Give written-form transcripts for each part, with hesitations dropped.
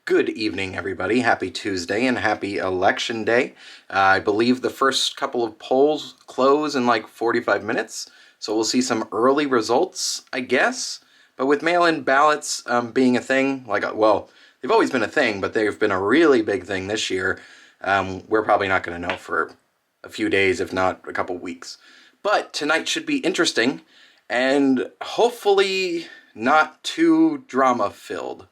Good evening, everybody. Happy Tuesday and happy election day. I believe the first couple of polls close in like 45 minutes, so we'll see some early results, I guess. But with mail-in ballots being a thing, well, they've always been a thing, but they've been a really big thing this year. We're probably not going to know for a few days, if not a couple weeks. But tonight should be interesting and hopefully not too drama-filled.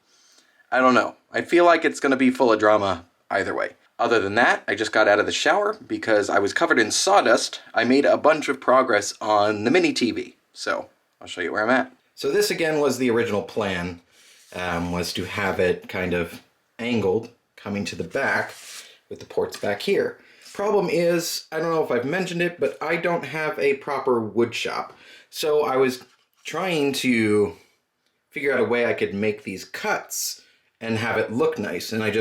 I don't know. I feel like it's going to be full of drama either way. Other than that, I just got out of the shower because I was covered in sawdust. I made a bunch of progress on the mini TV, so I'll show you where I'm at. So this again was the original plan, was to have it kind of angled, coming to the back with the ports back here. Problem is, I don't know if I've mentioned it, but I don't have a proper wood shop. So I was trying to figure out a way I could make these cuts and have it look nice, and I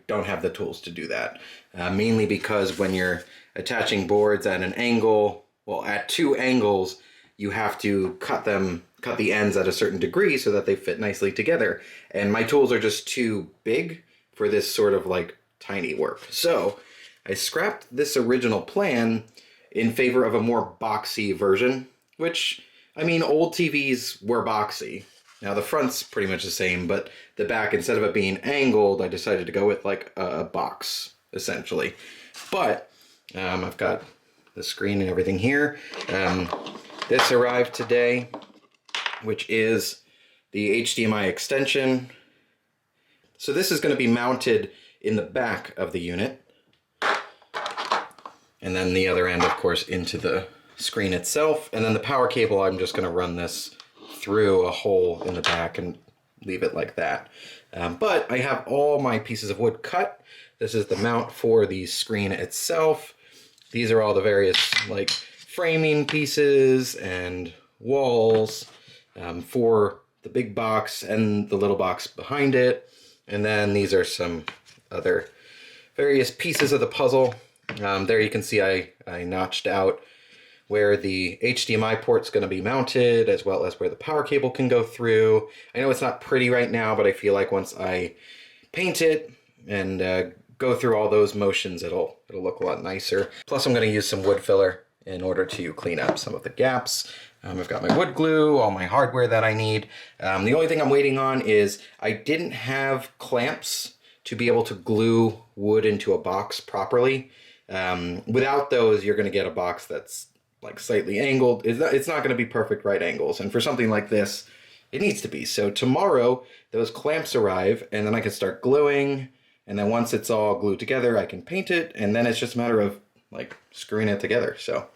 don't have the tools to do that. Mainly because when you're attaching boards at an angle, well, at two angles, you have to cut the ends at a certain degree so that they fit nicely together. And my tools are just too big for this sort of like tiny work. So I scrapped this original plan in favor of a more boxy version, which, I mean, old TVs were boxy. Now the front's pretty much the same, but the back, instead of it being angled, I decided to go with like a box, essentially. But I've got the screen and everything here. This arrived today, which is the HDMI extension. So this is going to be mounted in the back of the unit. And then the other end, of course, into the screen itself. And then the power cable, I'm just going to run this through a hole in the back and leave it like that. But I have all my pieces of wood cut. This is the mount for the screen itself. These are all the various like framing pieces and walls for the big box and the little box behind it. And then these are some other various pieces of the puzzle. There you can see I notched out where the HDMI port's going to be mounted, as well as where the power cable can go through. I know it's not pretty right now, but I feel like once I paint it and go through all those motions, it'll look a lot nicer. Plus, I'm going to use some wood filler in order to clean up some of the gaps. I've got my wood glue, all my hardware that I need. The only thing I'm waiting on is I didn't have clamps to be able to glue wood into a box properly. Without those, you're going to get a box that's like slightly angled. It's not going to be perfect right angles, and for something like this it needs to be. So tomorrow those clamps arrive, and then I can start gluing, and then once it's all glued together I can paint it, and then it's just a matter of like screwing it together. So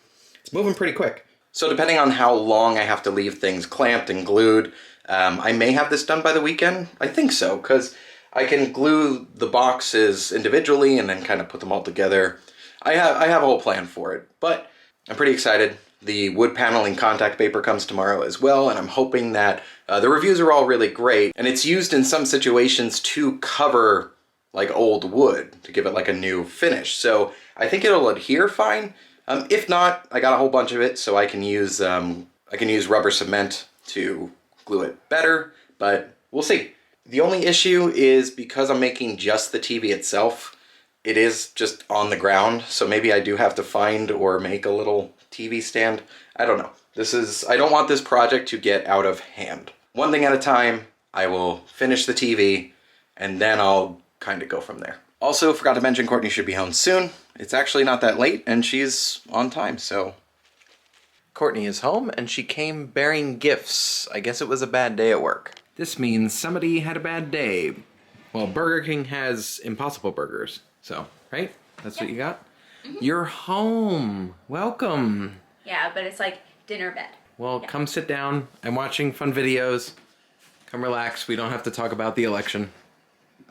it's moving pretty quick. So depending on how long I have to leave things clamped and glued, I may have this done by the weekend. I think so, because I can glue the boxes individually and then kind of put them all together. I have a whole plan for it, but I'm pretty excited. The wood paneling contact paper comes tomorrow as well, and I'm hoping that the reviews are all really great, and it's used in some situations to cover like old wood to give it like a new finish. So I think it'll adhere fine. If not, I got a whole bunch of it, so I can use rubber cement to glue it better, but we'll see. The only issue is because I'm making just the TV itself, it is just on the ground, so maybe I do have to find or make a little TV stand. I don't know. I don't want this project to get out of hand. One thing at a time, I will finish the TV, and then I'll kind of go from there. Also, forgot to mention Courtney should be home soon. It's actually not that late, and she's on time, so. Courtney is home, and she came bearing gifts. I guess it was a bad day at work. This means somebody had a bad day. Well, Burger King has Impossible Burgers. So, right? That's what you got? Mm-hmm. You're home. Welcome. Yeah, but it's like dinner bed. Well, come sit down. I'm watching fun videos. Come relax. We don't have to talk about the election.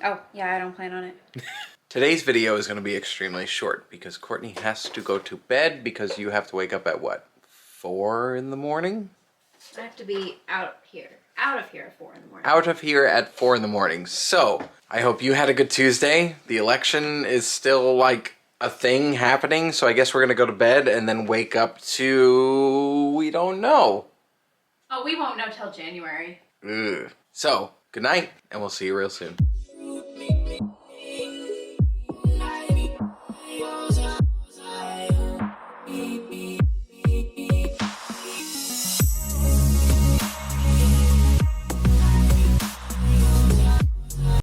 Oh, yeah, I don't plan on it. Today's video is going to be extremely short because Courtney has to go to bed because you have to wake up at what? 4 in the morning? I have to be out of here at 4 in the morning. Out of here at 4 in the morning. So, I hope you had a good Tuesday. The election is still like a thing happening, so I guess we're gonna go to bed and then wake up to... we don't know. Oh, we won't know till January. Ugh. So, good night, and we'll see you real soon.